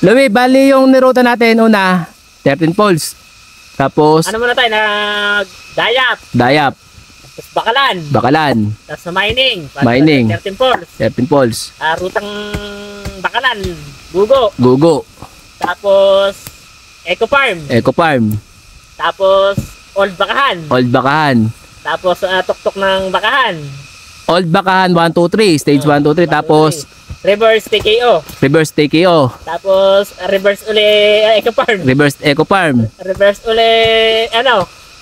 Louie, bali yung niruta natin una, 13 Falls. Tapos Ano muna tayo, Dayap, Dayap, tapos Bakalan, Bakalan, tapos Mining, Mining, 13 Falls, 13 Falls, Rutang Bakalan, Gugo, Gugo, tapos Eco Farm, Eco Farm, tapos Old Bakahan, Old Bakahan, tapos Tuktok ng Bakahan, Old Bakahan 1, 2, 3, stage 1, 2, 3, tapos Reverse TKO, reverse TKO, tapos reverse uli Eco Farm, reverse Eco Farm, reverse uli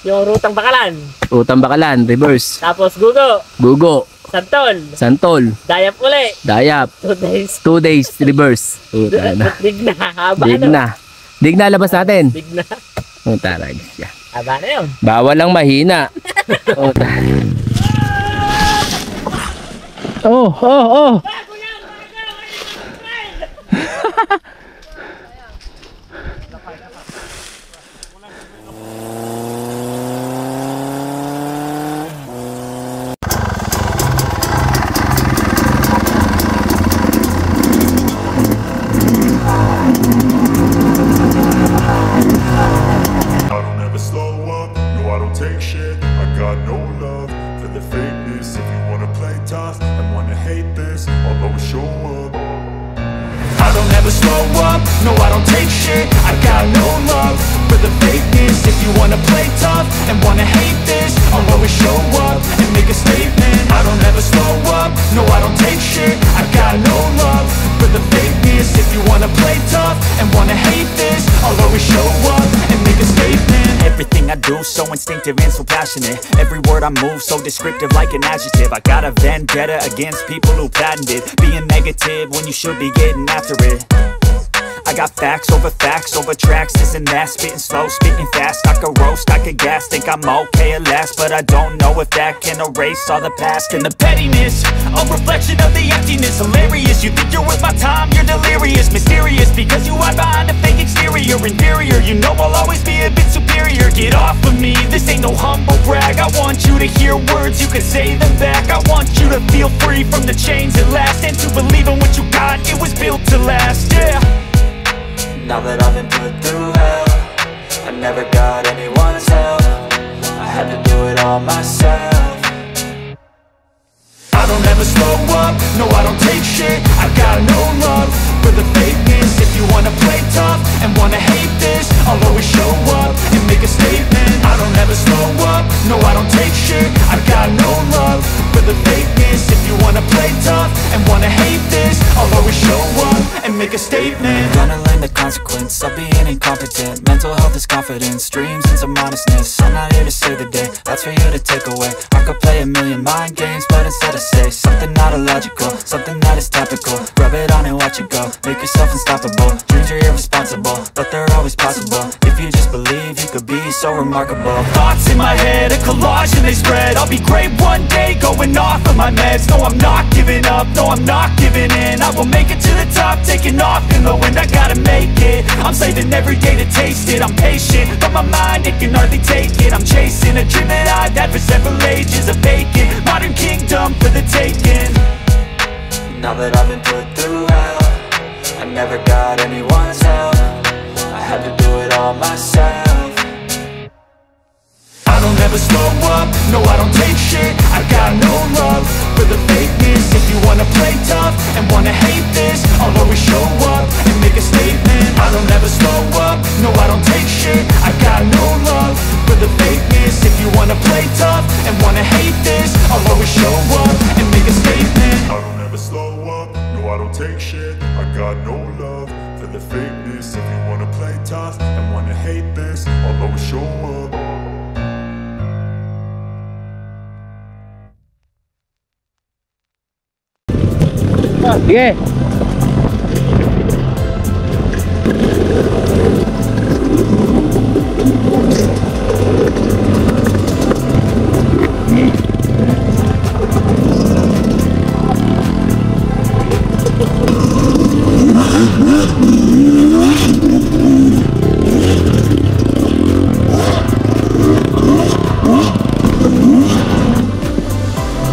yung Rutang Bakalan, Utang Bakalan, reverse, tapos Gugo, Gugo, Santol, Santol, Dayap uli, Dayap, 2 days, 2 days, reverse. Puta na. Dig na, haba Dig na. Dig na, labas natin. Dig na, Tarag siya. haba na yun. Bawal lang mahina. Oh. No, I don't take shit, I got no love for the fakeness. If you wanna play tough and wanna hate this, I'll always show up and make a statement. I don't ever slow up, no, I don't take shit, I got no love for the fakeness. If you wanna play tough and wanna hate this, I'll always show up and make a statement. Everything I do so instinctive and so passionate. Every word I move so descriptive like an adjective. I got a vendetta against people who patented being negative when you should be getting after it. I got facts over tracks, this and that. Spitting slow, spitting fast, I could roast, I could gas. Think I'm okay at last, but I don't know if that can erase all the past. And the pettiness, a reflection of the emptiness. Hilarious, you think you're worth my time, you're delirious. Mysterious, because you hide behind a fake exterior. Inferior, you know I'll always be a bit superior. Get off of me, this ain't no humble brag. I want you to hear words, you can say them back. I want you to feel free from the chains at last, and to believe in what you got, it was built to last, yeah. Now that I've been put through hell, I never got anyone's help, I had to do it all myself. I don't ever slow up, no, I don't take shit, I got no love for the fakeness. If you wanna play tough and wanna hate this, I'll always show up and make a statement. I don't ever slow up, no, I don't take shit, I got no love for the fakeness. If you wanna play tough and wanna hate this, I'll always show up and make a statement. Gonna learn the consequence of being incompetent. Mental health is confidence, dreams and some honestness. I'm not here to save the day, that's for you to take away. I could play a million mind games, but instead I say something not illogical, something that is topical. Rub it on and watch it go, make yourself unstoppable. Dreams are irresponsible, but they're always possible. If you just believe, you could be so remarkable. Thoughts in my head, a collage and they spread. I'll be great one day, going off of my meds. No, I'm not giving up, no, I'm not giving in. I will make it to the top, taking off in the wind. I gotta make it, I'm saving every day to taste it. I'm patient, but my mind, it can hardly take it. I'm chasing a dream that I've had for several ages. A vacant, modern kingdom for the taking. Now that I've been put through hell, I never got anyone's help, I had to do it all myself. I don't ever slow up, no, I don't take shit, I got no love for the fakeness. If you wanna play tough and wanna hate this, I'll always show up and make a statement. I don't ever slow up, no, I don't take shit, I got no love for the fakeness. If you wanna play tough and wanna hate this, I'll always show up and make a statement. I don't ever slow up, no, I don't take shit, I got no love for the fakeness. If you wanna play tough and wanna hate this, I'll always show up. Sige.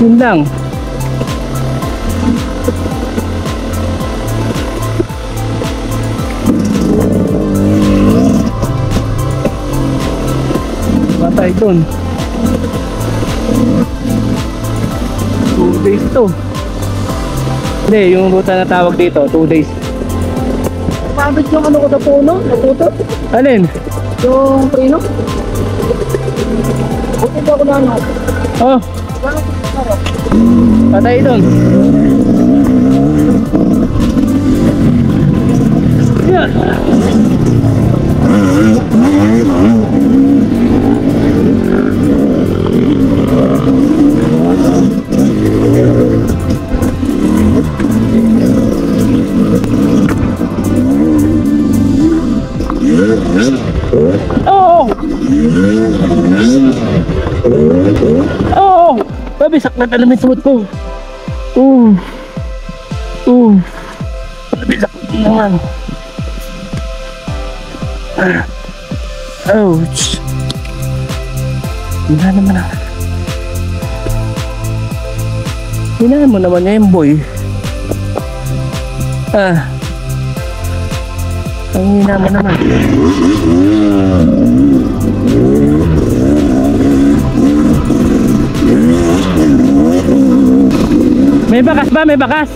Yun lang. Patay doon. 2 days to. Hindi, yung ruta na tawag dito, 2 days. Pabit yung ano ko sa puno, natuto. Alin? Yung prino. Buti ba ako na ano? Oh, patay doon. Yeah. Oh! Oh! Pabisak na talaga yung suot ko. Pabisak na naman. Ouch! Hina naman ah. Hinaan mo naman niya yung boy. Ang hina mo naman. May bakas ba? May bakas?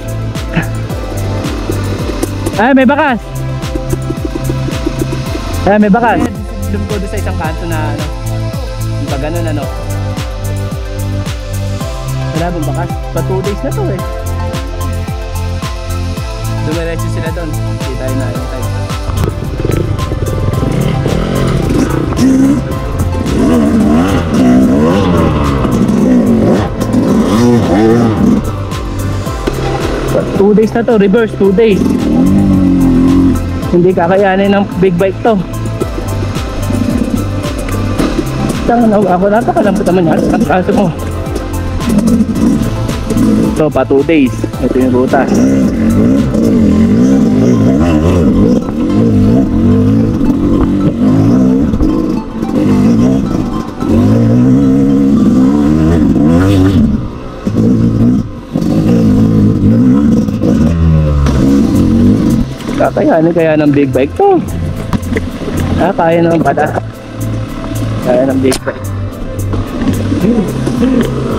Ay, may bakas. Ay, may bakas. Lumpo doon sa isang kanto na ano. Yung pag ganun ano. Wala bang bakas? Pa 2 days na to eh. Dumiretso sila doon. Hindi tayo na yung time. Pa 2 days na to. Reverse 2 days. Hindi kakayanin ng big bike to. Ako napakalambot naman yan. Ang kaso mo. Ito pa 2 days. Ito yung ruta. Kakayanin kaya ng big bike to. Kaya naman pala. Kaya ng big bike.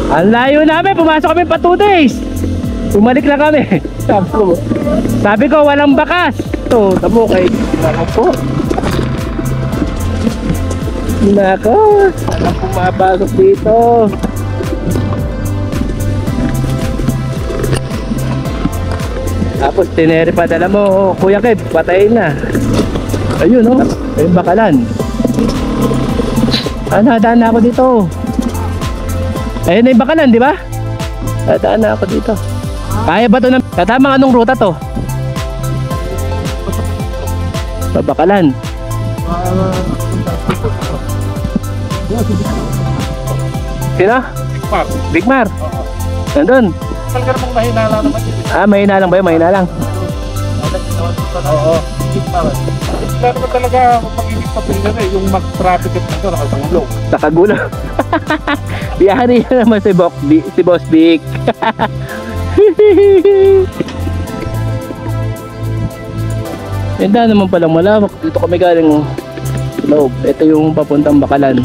Ang layo namin, pumasok kami pa 2 days. Bumalik lang kami. Sabi ko walang bakas. Ito, tamo kay po. Nako, walang pumapasok dito. Tapos tineri pa dala mo, Kuya Kev, patayin na. Ayun oh, ayun bakalan. Nadaan na ako dito. Ayun na yung bakalan, di ba? Nadaan na ako dito. Kaya ba ito na? Katamang anong ruta to? Bakalan. Sino? Big Mar. Nandun. Talaga namang mahina lang naman. Mahina lang ba yun? Mahina lang. Oo. Kaya naman talaga pag-ibig pa pinila na yung mag-traffic at ito nakagulong. Nakagulong. Biyari naman si Boss Vic. Ganda naman palang malawak. Dito kami galing loob. Ito yung papuntang Bakalan.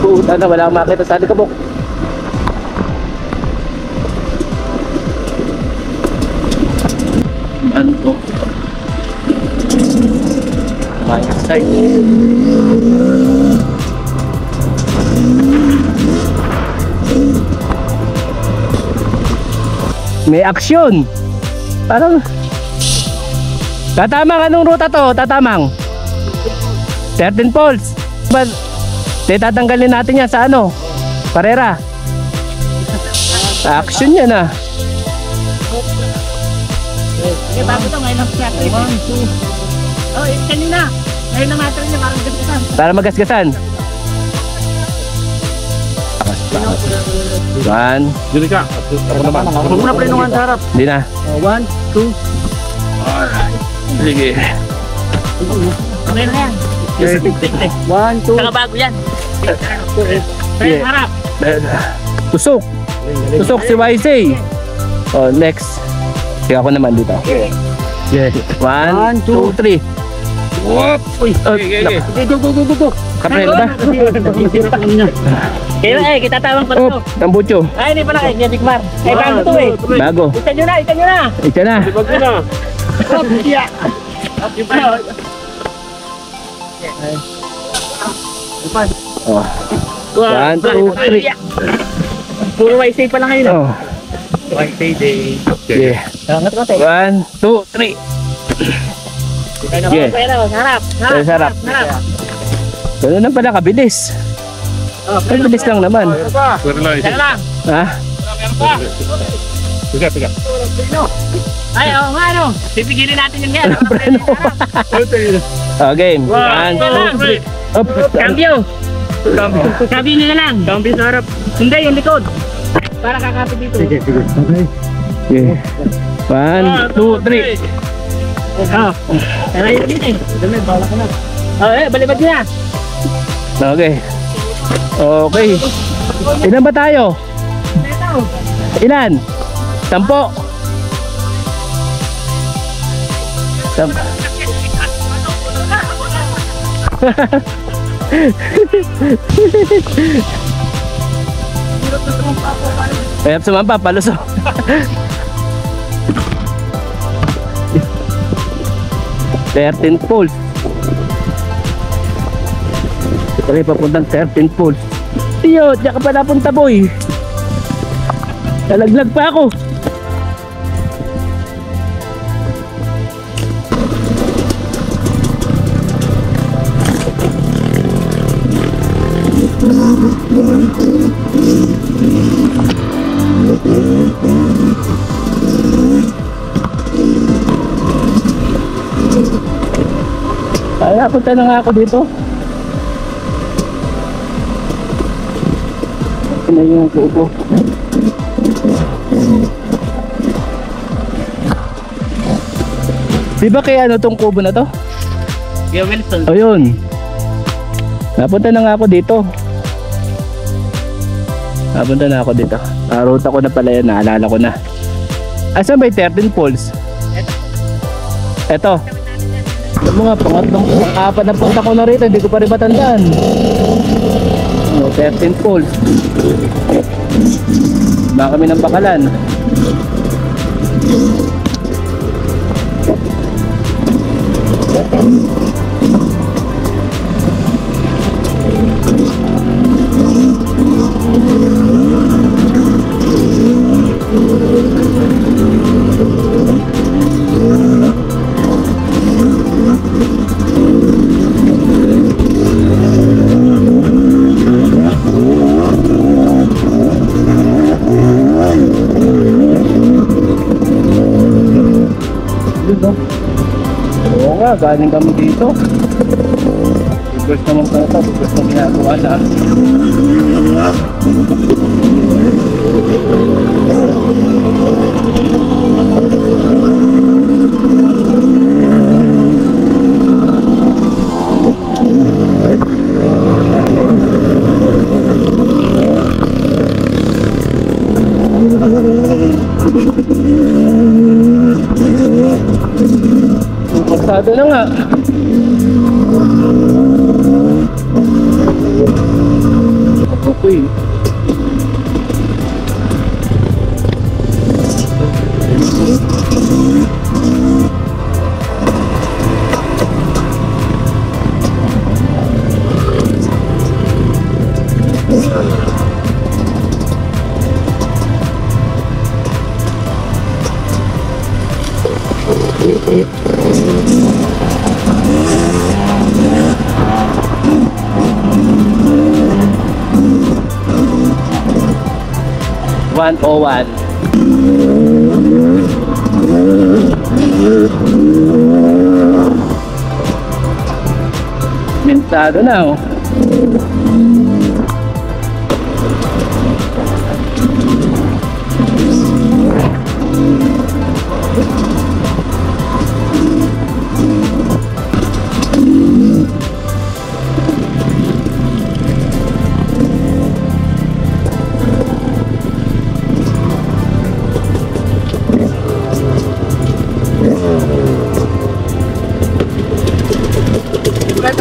Puta na, wala akong makita sa alikabok. Ano to? My side. May aksyon. Parang Tatamang, anong ruta to? Tatamang 13 Falls. Tatanggalin natin yan sa ano? Parera. Action yan ah. Okay, bago to ngayon ang flat. 1, 2. Oh, kanina. Ngayon na matter niya, parang gasgasan. Para magasgasan. 1. Dili ka. Ako naman. Huwag mo na prinungan sa harap. Hindi na. 1, 2. Alright. Sige. Kamay na yan. 1, 2. Saka bago yan. Yeah. Harap. Tusok. Tusok si YC. Oh, next. Sige ako naman dito. Yes. 1, 2, 3. Whoop! Uy! Go! Kapre ba? Kaya kita tawang pa Oh, tambucho. Ay, hindi pala kay Bigmar. Ay, bago to eh. Bago. Ita nyo na. Isa na. Libag mo na. Oh. 1, 2, 3. Puro YC pa lang ngayon. Oh. Yeah. Angat ko 1, 2, 3. Yeah. Harap. Sarap. Ganun lang pala kabilis. Kabilis lang naman. Pero lang. Teka lang. Ha? Piga. Ay, oo nga ano. Pipigilin natin yung yan. Oh, game. 1, 2, 3. Up. Cambio. Cambio nyo na lang. Cambio sa harap. Hindi, yung likod. Para kakapit dito. Okay. 1, 2, 3. Oh. Tara yun dito eh. Dami, bawala ka na. Oh, balibad nyo na. Okay. Okay. Ilan ba tayo? Ilan? 10. Kaya sumampa, palusok. $13 poles. Ito rin papuntang 13 poles. Tiyo, diyan ka pa napunta boy. Nalaglag pa ako. Kaya punta na nga ako dito. Ito na yung kuko. Di ba kaya ano tong kubo na to? Yeah, Wilson. O yun. Napunta na nga ako dito. Napunta na ako dito. Ruta ko na pala yan. Naalala ko na. Asan ba yung 13 poles? Eto. Ito mga pangatlong apat na punta ko na rito. Hindi ko pa rin matandaan. 13 poles. Baka kami ng Bakalan. Oo nga, galing kami dito. Bugos naman pa ito, bugos na ginagawa na. Pasado na nga. Okay. $101. Mintado na oh.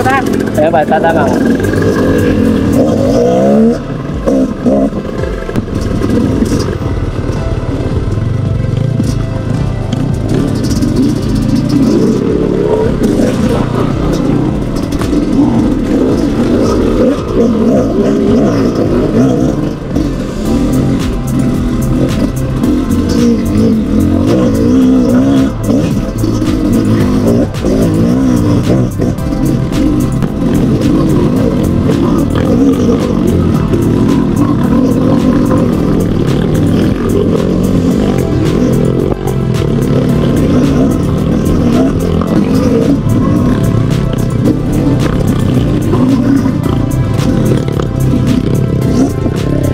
Ito na. Ayan ba, tatama ko.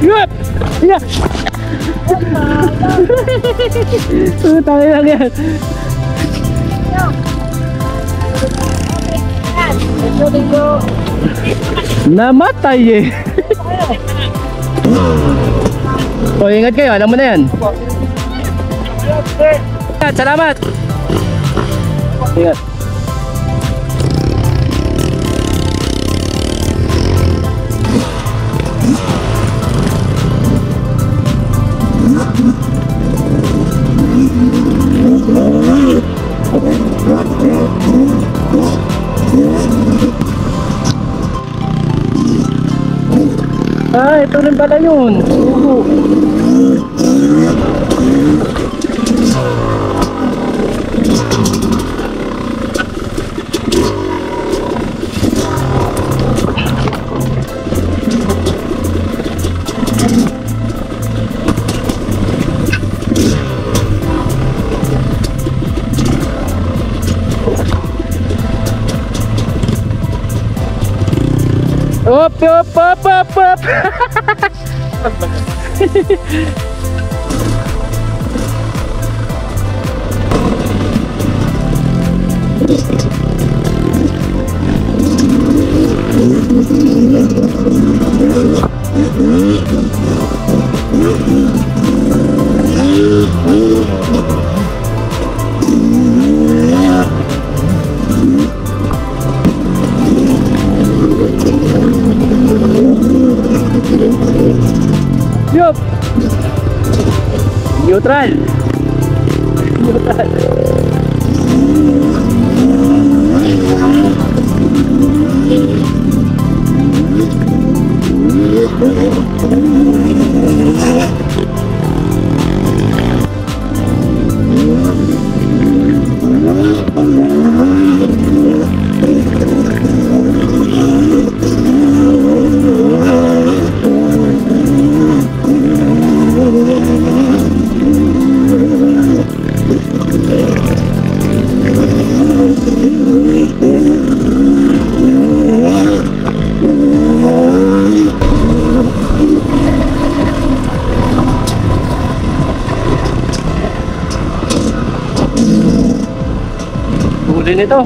Yup! Yeah! Tayo lang yan. Namatay eh. O, ingat kayo, alam mo na yan. Salamat. Ingat. Ah, ito rin pala yun. Up, up, up, up, up. Yup. Neutral. Neutral. Huli nito.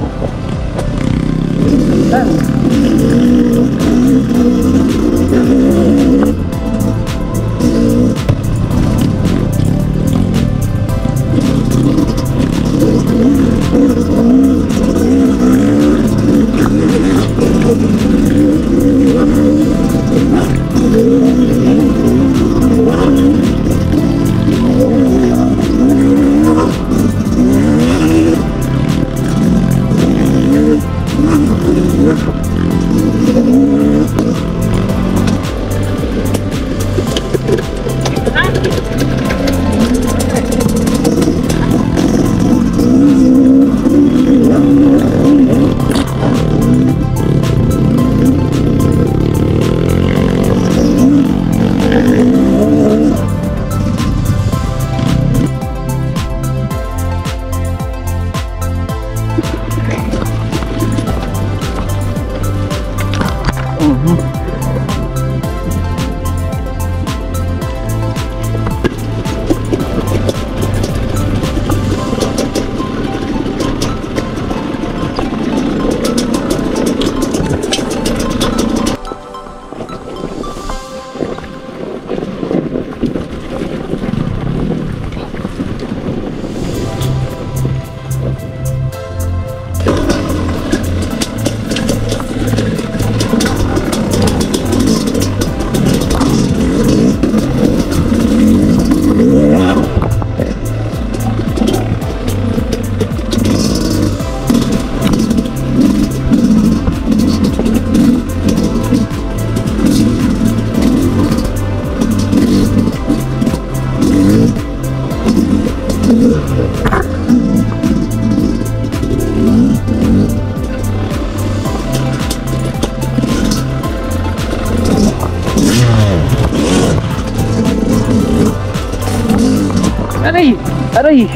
Aray! Aray!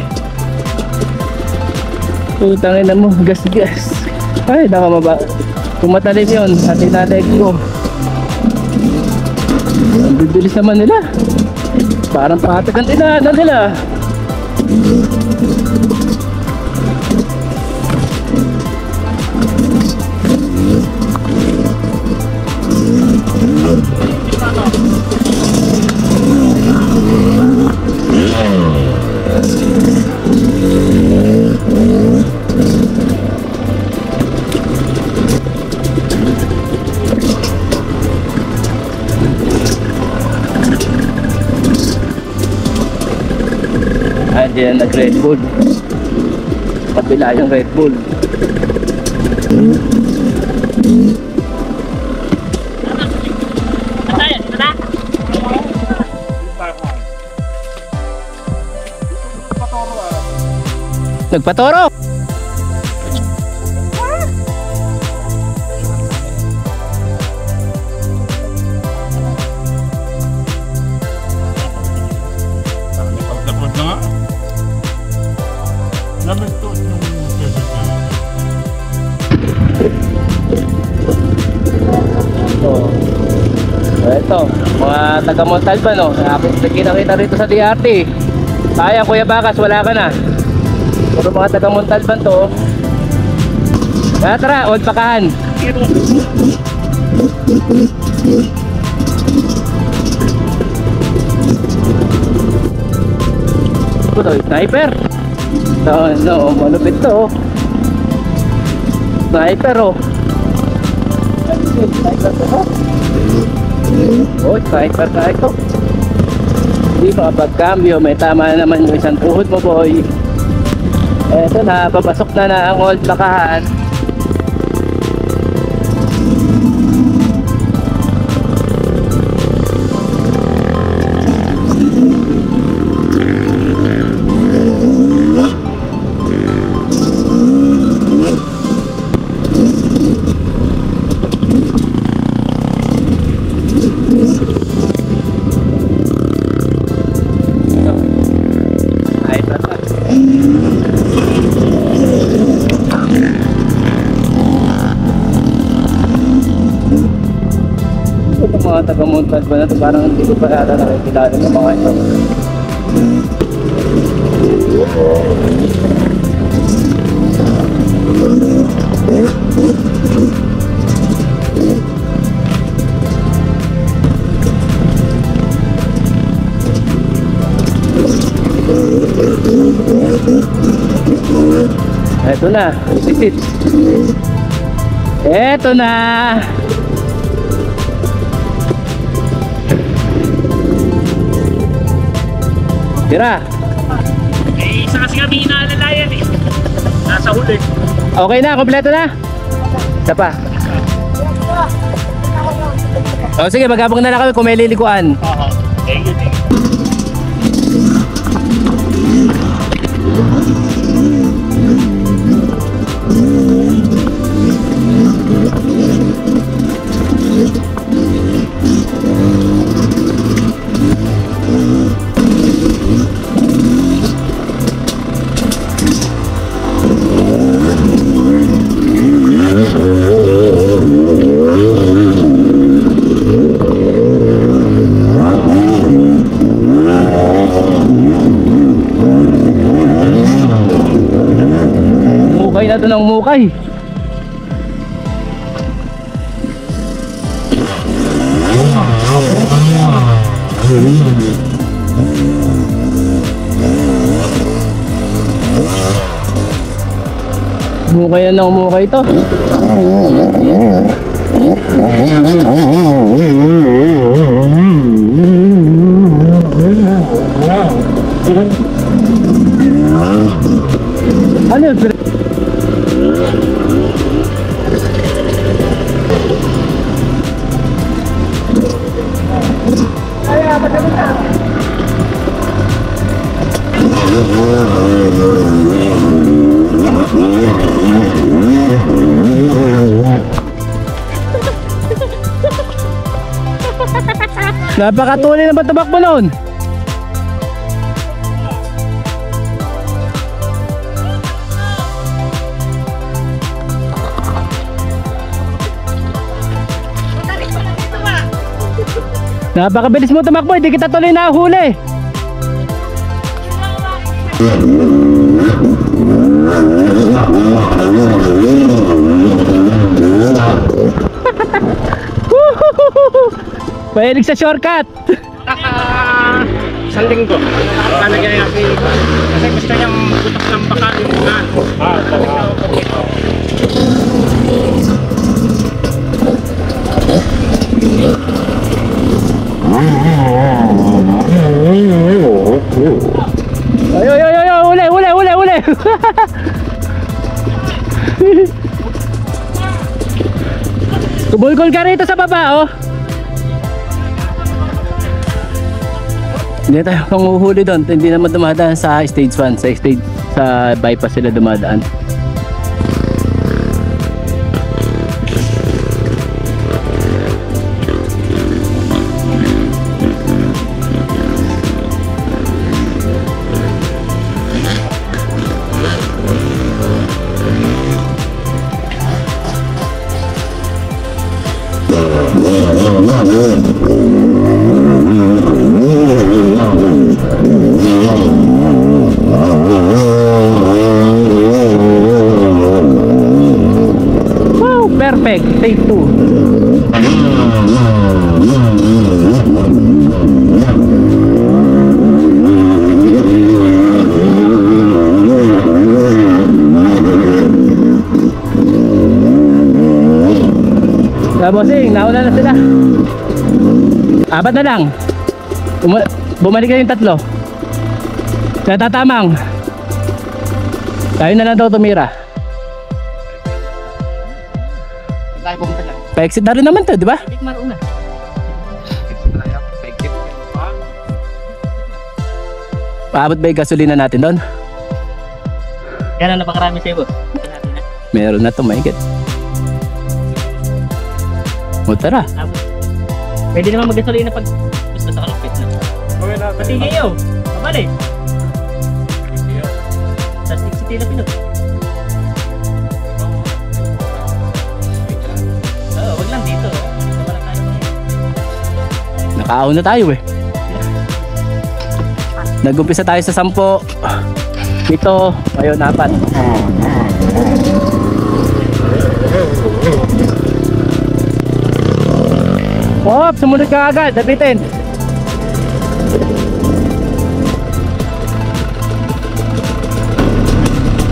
Putangin na mo, gas-gas. Ay, baka maba. Kung matalim yun, atin natin ko. Ang bibilis naman nila. Parang patagan na nila. Diyan nag-Red Bull. Kapila yung Red Bull. Nagpatoro. Ito, mga taga Montalban, no? Nakita rito sa DRT. Sayang Kuya Bakas, wala ka na. Puro mga taga Montalban to. Tara, old pakahan. Ito, sniper. No, malupit to. Sniper, oh. Sniper to. Oh, sniper ka ito. Hindi makapagkambyo. May tama na naman yung isang tuhod mo, boy. Eto na, papasok na ang old bakahan. Mga taga Montalban na ito, parang hindi ko pa yata nakikilala ng mga ito. Eto na, sit. Eto na. Tira. Eh, isa kasi kami inaalalayan eh. Nasa huli. Okay na, kompleto na. Isa pa. O sige, maghabang na lang kami kung may lilikuan. Oo. Thank you. Mukay na ito ng mukay. Mukay na ng mukay ito. Ano yun? Napakatuloy na ba tabak mo noon? Napakabilis mo tumakbo, hindi kita tuloy nahuli. Mahilig sa shortcut. Isang linggo. Lalagyan niya kasi gusto niyang butok ng baka. Ay, uli. Kumulkol ka rito sa baba, oh. Hindi tayo panguhuli doon. Hindi naman dumadaan sa stage 1. Sa bypass sila dumadaan. Wow, perfect. Take 2. Bossing, nauna na sila. 4 na lang. Bumalik na yung 3. Natatamang. Tayo na lang daw tumira. Tayo pumunta lang. Pa-exit na rin naman to, di ba? Hindi maruna. Paabot ba yung gasolina natin doon? Yan ang napakarami sa'yo, boss. Meron na to, maigit. O tara. Pwede naman mag-gasolina pag gusto sa kalupit na. Pati kayo, mabalik. Sa Stick City na Pinog. Oo, wag lang dito. Dito pa lang tayo ngayon. Nakaaon na tayo eh. Nag-umpisa tayo sa 10. Ito, ngayon 4. Hop, sumunod ka agad, dapitin.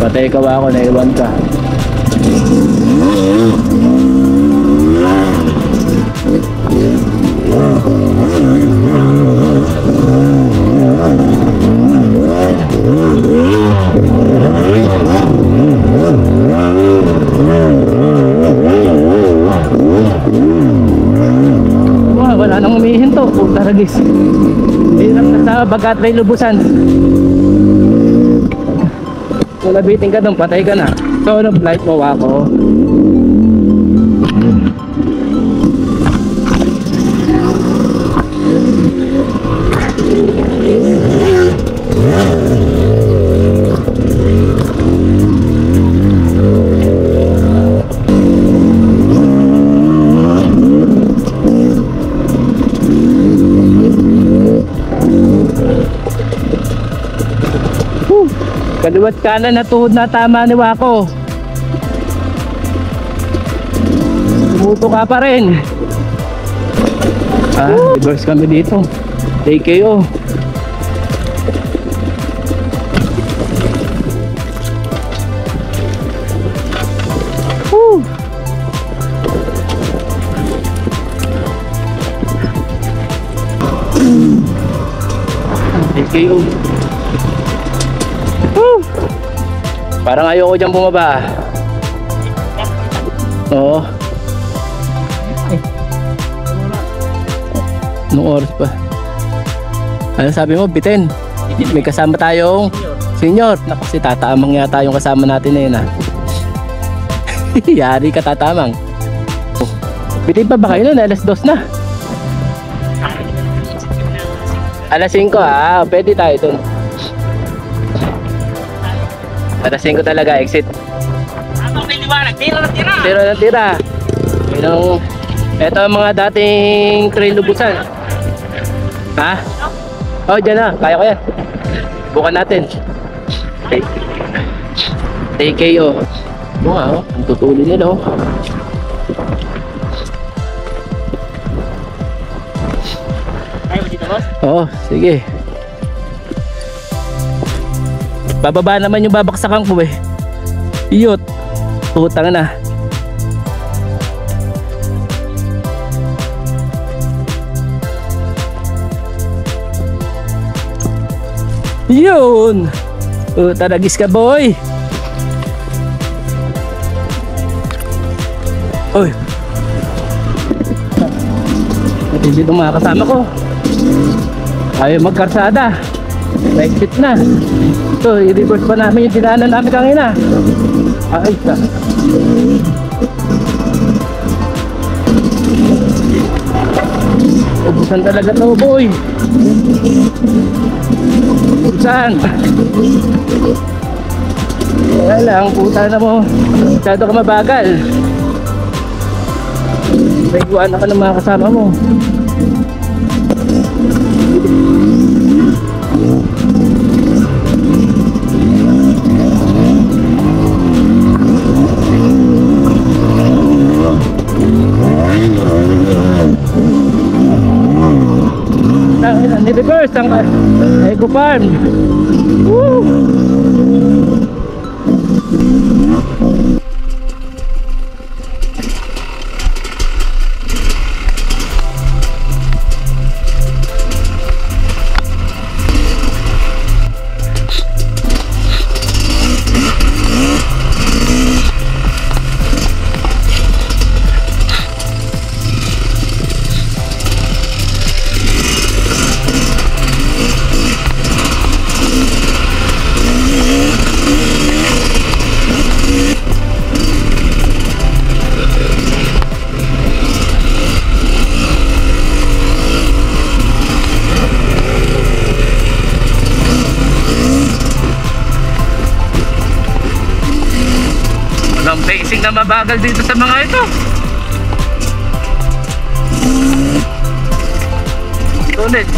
Patay ka ba ako, naiwan ka. Wala nang umihinto, puta ragis. Hirap na sa bagat may lubusan. Kung nabitin ka doon, patay ka na. So, flight mo ako. Kaliwat kanan na tuhod na tama ni Wako. Tumuto ka pa rin. Reverse kami dito. Take kayo. Take kayo. Parang ayoko dyan bumaba. Oo. Nung oras pa. Ano sabi mo, bitin? May kasama tayong senior. Naku, si Tatamang yata yung kasama natin na yun ha. Yari ka Tatamang. Bitin pa ba kayo nun? Alas 2 na. Alas 5 ha. Pwede tayo dun. Alas 5 talaga, exit. Ano may liwanag? Tira na tira! Tira na tira. Ito ang mga dating trail lubusan. Ha? Oh, dyan na. Kaya ko yan. Bukan natin. TKO. Bunga, oh. Ang tutuli nila, oh. Ayaw dito, boss? Oo, sige. Bababa naman yung babaksakan ko, eh. Iyot. Putang na. Yun. Taragis ka, boy. Oy. Hindi itong mga kasama ko. Ayaw magkarsada. Exit na. Ito, i-reverse pa namin yung dinaanan namin kanina. Ay, isa. Ubusan talaga to, boy. Ubusan. Kaya lang, puta na mo. Masyado ka mabagal. May iwanan ka ng mga kasama mo. Ni-reverse ang Eco Farm. Woo! Walang pacing na mabagal dito sa mga ito. Sulit.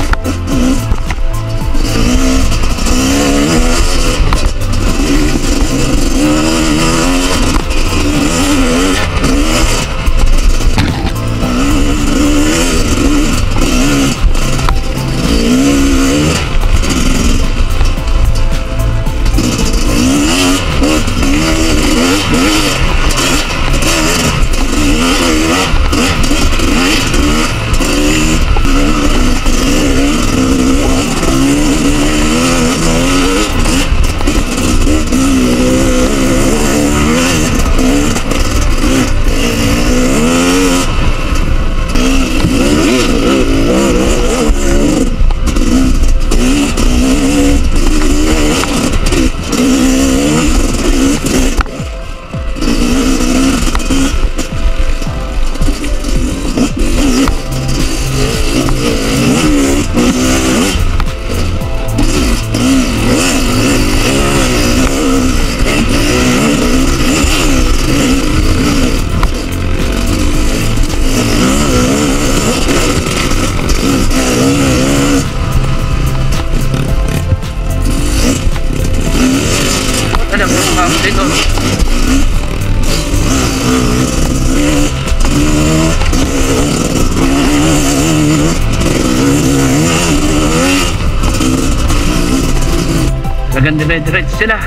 Talagang dire-diretso sila.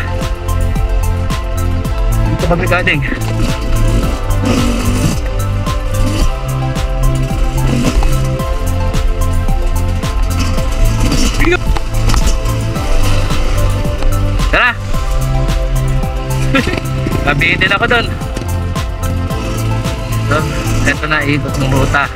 Dito kami galing. Tara! Kabihin din ako doon. So, eto na, ikot ng ruta.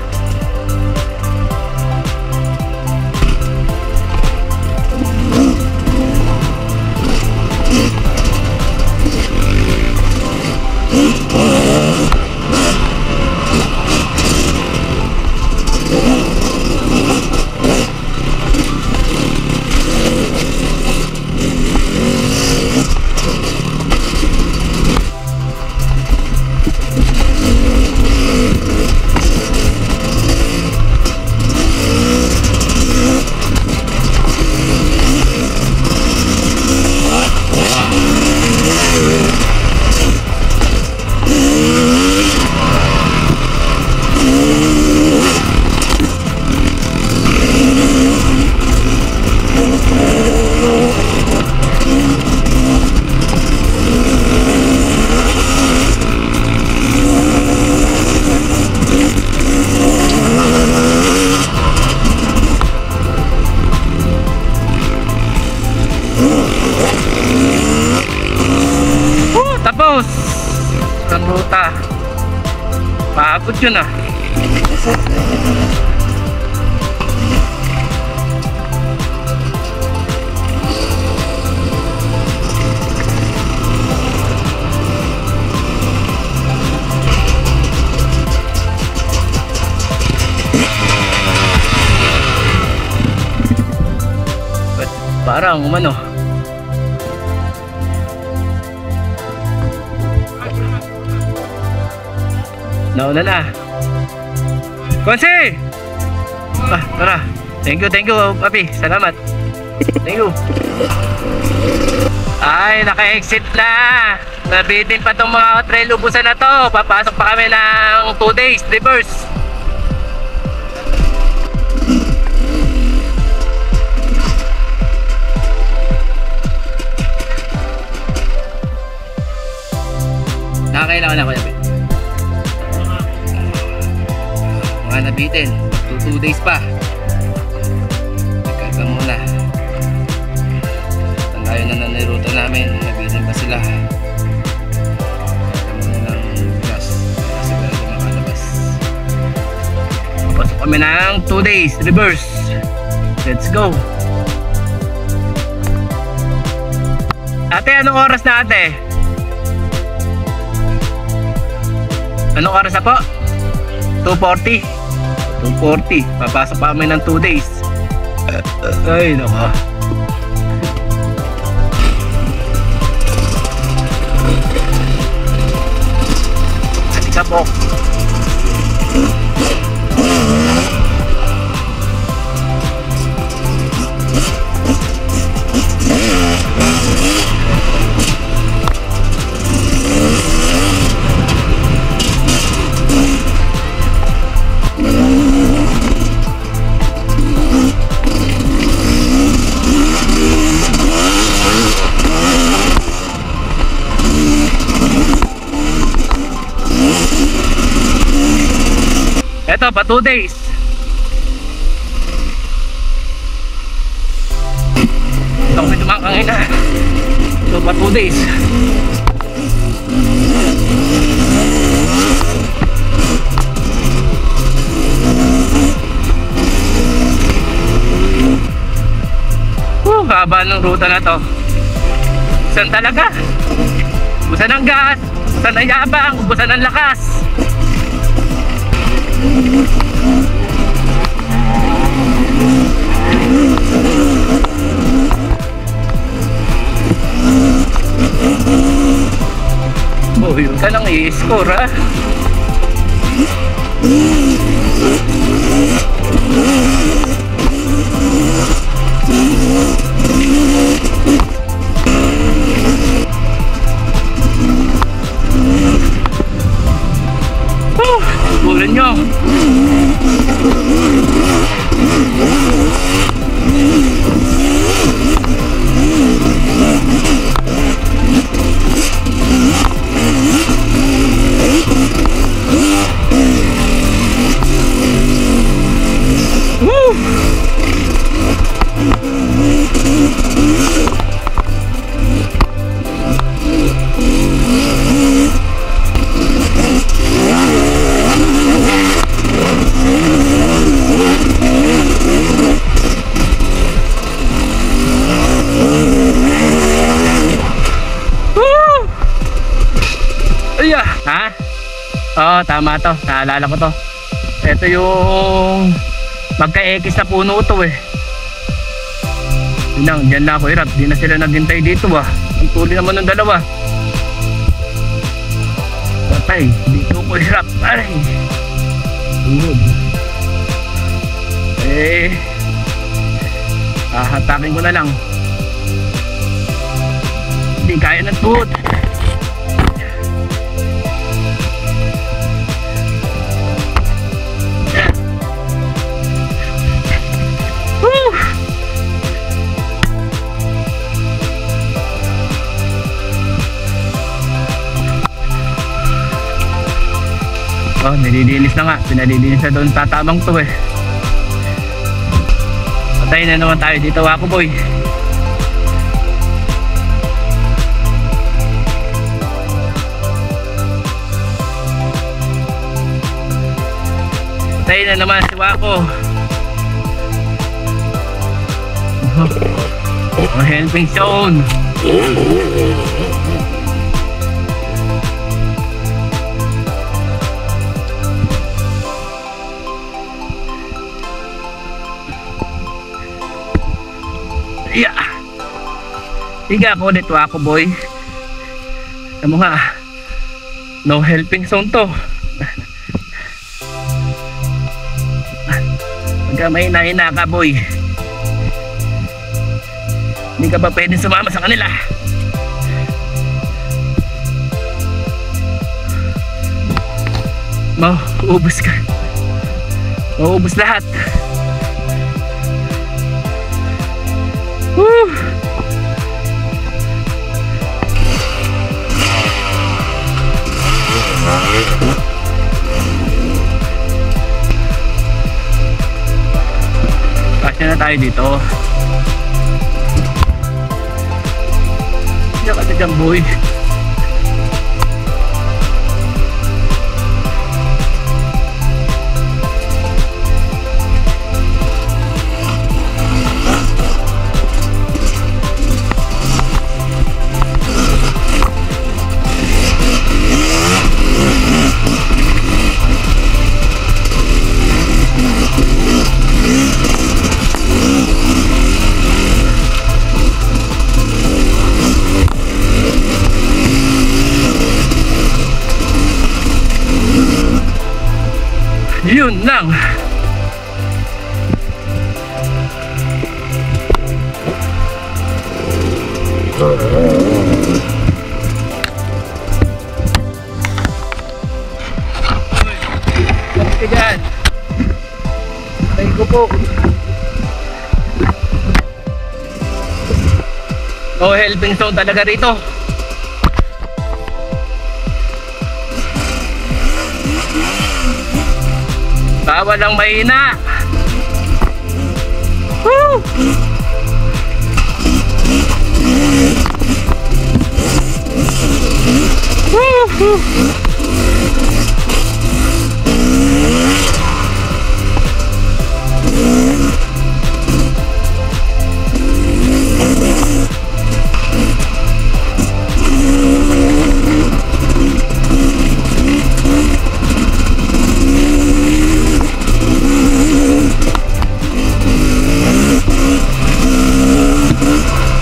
Ikot yun ah. Parang umano. Nauna na. Konsi! Ah, tara. Thank you, papi. Salamat. Thank you. Ay, naka-exit na. Nabitin pa tong mga trail ubusan na to. Papasok pa kami ng 2 days reverse. Nakakailangan na ako nabi. Mga nabitin. 2 days pa. Nagkaka muna. Tandayo na naniruto namin. Nabitin pa sila. Nagkaka muna ng gas. Kaya sigurado makalabas. Papasok kami ng 2 days reverse. Let's go. Ate, anong oras na ate? Anong oras na po? 2:40. 2:40. Papasok pa kami ng 2 days. Ay, nako. Halika po. Eto pa 2 days. Ito kami dumakangin na. Ito pa 2 days. Haba ng ruta na to. Saan talaga? Ubusan ng gas, ubusan ng yabang, ubusan ng lakas. Oh, yun ka lang i-score ha. Bulan nyo. Ha? Oo, tama to. Naalala ko to. Ito yung magka-X na puno to eh. Diyan lang ako hirap. Di na sila naghintay dito ah. Ang tuloy naman ng dalawa. Patay. Dito ko hirap. Aray. Tuhod. Hatakin ko na lang. Hindi kaya ng tuhod. Oh, nililinis na nga. Pinalilinis na doon. Tatamang to eh. Patay na naman tayo dito, Wako Boy. Patay na naman si Wako. Oh, helping zone. Yeah. Higa ako ulit, Wako boy. Alam mo nga, no helping zone to. Pagka may hina ka boy, hindi ka ba pwede sumama sa kanila? Mauubos ka. Mauubos lahat. Woo! Kasya na tayo dito. Diyan ka dyan boy. Yun lang. Kapit ka dyan. Patay ko po. No helping zone talaga rito. Bawal lang mahina. Woo! Woo!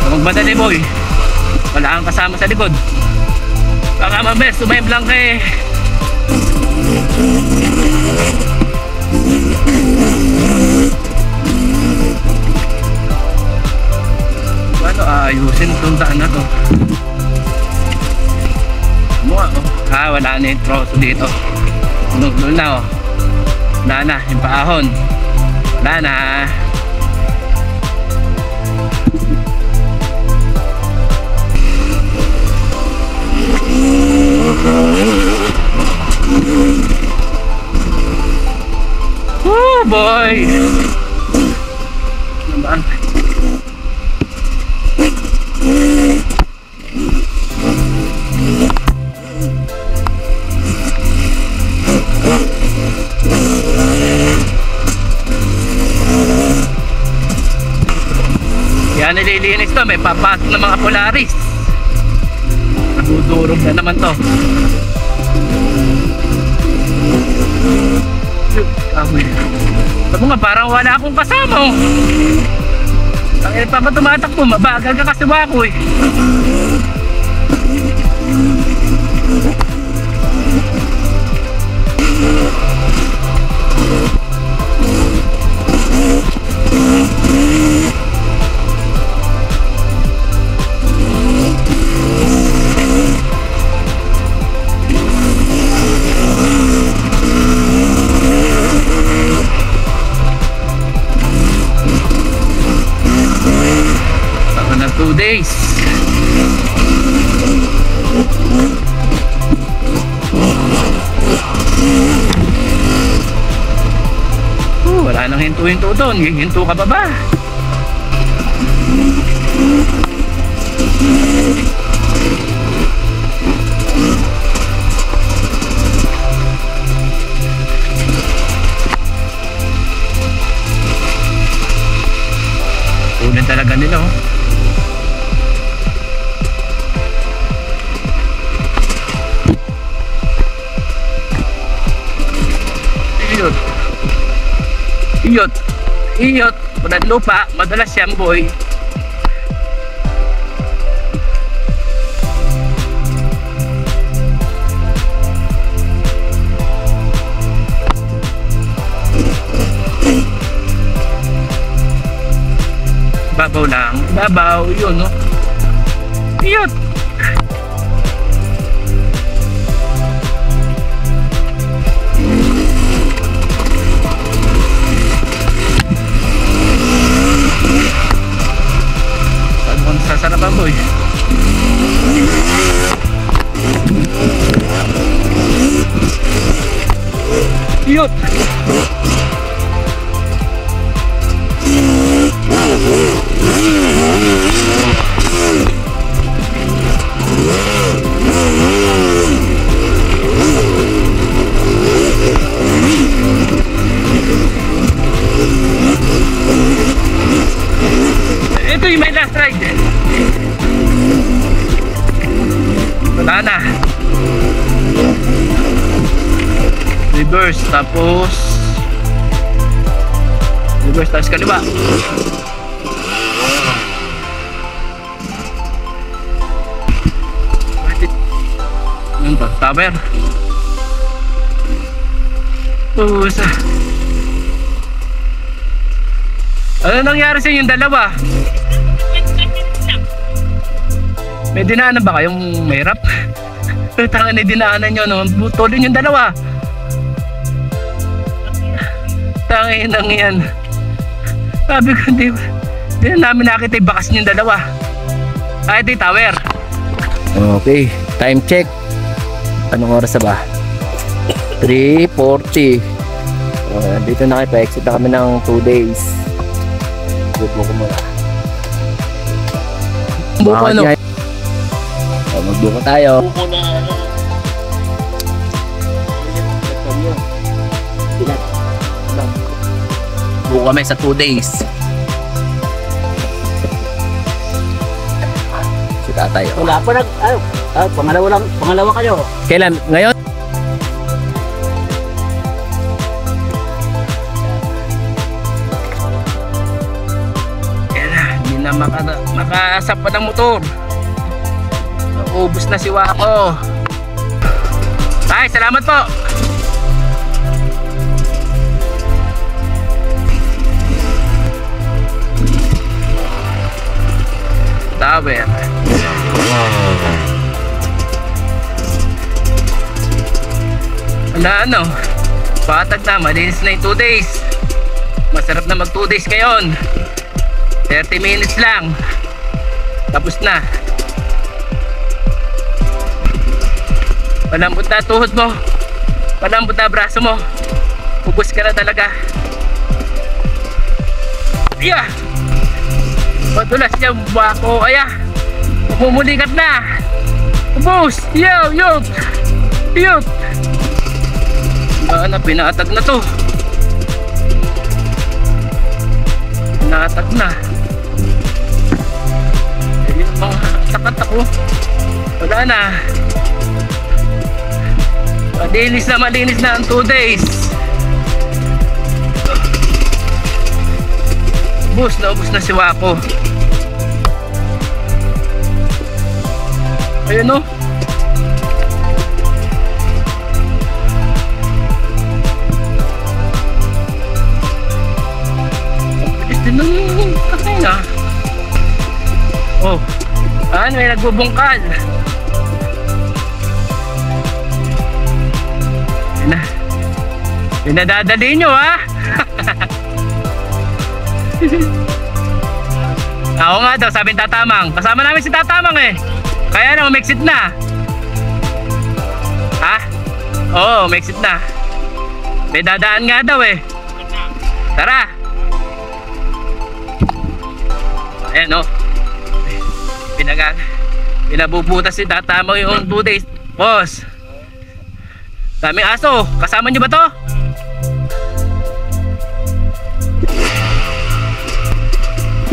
Magmadali boy, wala kang kasama sa likod. Baka mabes, sumayablang ka eh. Paano ayusin itong daan na to? Wala na yung troso dito. Nugdol na oh. Wala na, yung paahon. Wala na. Oh boy! Naman. Kaya nililinis to, may papasok ng mga Polaris. Nagudurog na naman to. Sabi nga parang wala akong kasama. Ang pa ba tumatakbo? Mabagal ka kasi Wako eh. Ako na 2 days. Wala nang hinto-hinto doon. Hinto ka pa ba? dami talaga nila oh. Iyot. Iyot. Iyot. Punad lupa. Madalas yan boy. Babaw lang. Babaw. Yun no. Iyot. Sasarapan boy. Iyot. Ito yung may last ride. Wala na. Reverse tapos kaliwa. Yun ba? Tower. Ano nangyari sa inyong dalawa? May dinaanan ba kayong mahirap? Tangan na dinaanan nyo, no? Butulin yung dalawa. Tangin lang yan. Sabi ko, hindi na namin nakita yung bakas yung dalawa. Ito yung tower. Okay, time check. Anong oras na ba? 3:40. Dito na kayo, pa-exit na kami ng 2 days. Buko ko muna. Buko ano? Magbuko tayo. Buko na ano. Buko kami sa 2 days. Si tatay. Wala pa pangalawa kayo. Kailan? Ngayon? Kailan? Hindi na makasap pa ng motor. Ubus na si Wako. Ay, salamat po. Tower. Wala ano, patag na, malinis na yung 2 days. Masarap na mag 2 days ngayon. 30 minutes lang. Tapos na. Palambot na tuhod mo. Palambot na braso mo. Ubus ka na talaga. Yeah! Padulas niya Wako. Aya! Pumulikat na. Ubus! Yo! Yot! Yot! Pinatag na to. Pinatag na. Yung mga takat ako. Wala na. Malinis na ang 2 days. Ubus na si Wako. Ayun o. Bilis din ng kakay na. Oh, may nagbubungkal. Pinadadali nyo ha. Ako nga daw, sabi ng Tatamang. Kasama namin si Tatamang eh. Kaya na, umexit na. Ha? Oo, umexit na. May dadaan nga daw eh. Tara. Ayan o. Pinabubutas si Tatamang yung 2 days. Boss, daming aso. Kasama nyo ba to?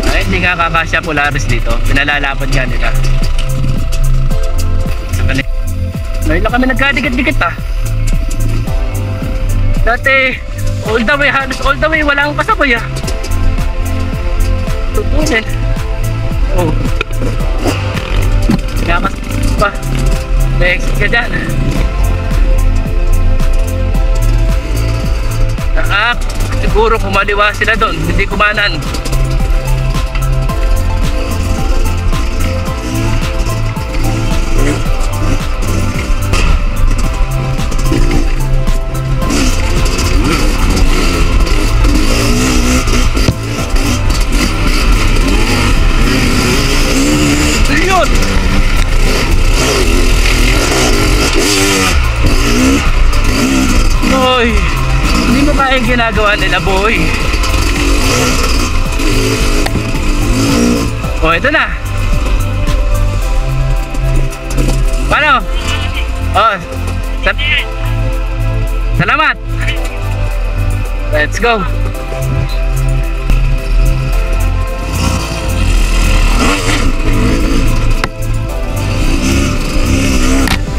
Ay, hindi hindi nga kakasya Polaris dito. Pinalalapad nga nila. Ngayon lang kami nagkadikit-dikit ah. Dati, all the way, halos all the way, wala akong kasabay ah. Tutunin. Oh. Kaya kasi pa. Next ka dyan. Siguro kumaliwa sila doon, hindi kumanan. Ayun! Boy! Hindi mo kaya ginagawa nila, boy. Oh, ito na. Paano? Oh, salamat. Let's go.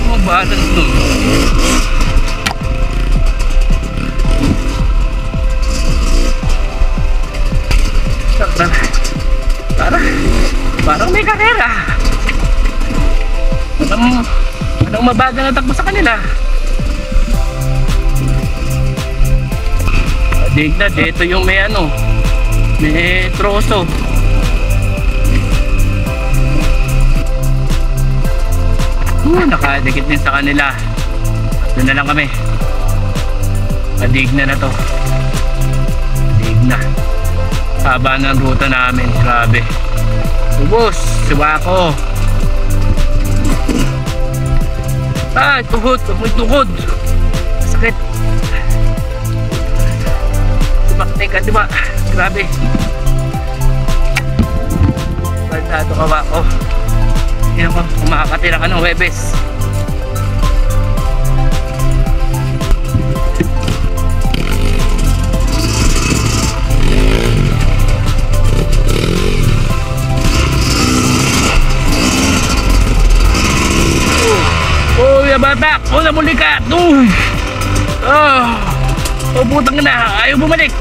Oh, balance dun. Parang may karera. Anong mabagal na takbo sa kanila. Digna, dito yung may ano, may troso. Nakadikit din sa kanila. Doon na lang kami. Padigna na to. Digna. Haba ng ruta namin, grabe. Ubus, siwako. Tuhod, may tuhod. Sakit. Sumakti ka, diba? Grabe. Baldado kawa ko. Yan ko, kumakatira ka ng Webes. Batak, wala muli ka. Oh, putang na, ayaw bumalik.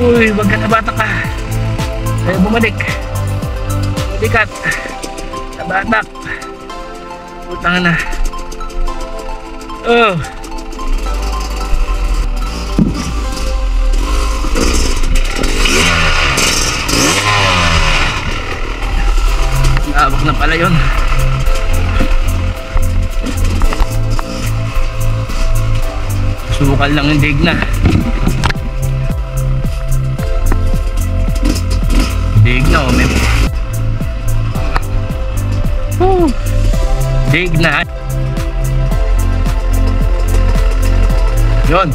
Uy, wag ka na batak ka. Ayaw bumalik. Bulikat. Batak. Putang na. Oh. Lawak na pala yun. Sukal lang yung digna. Digna o may digna. Yun,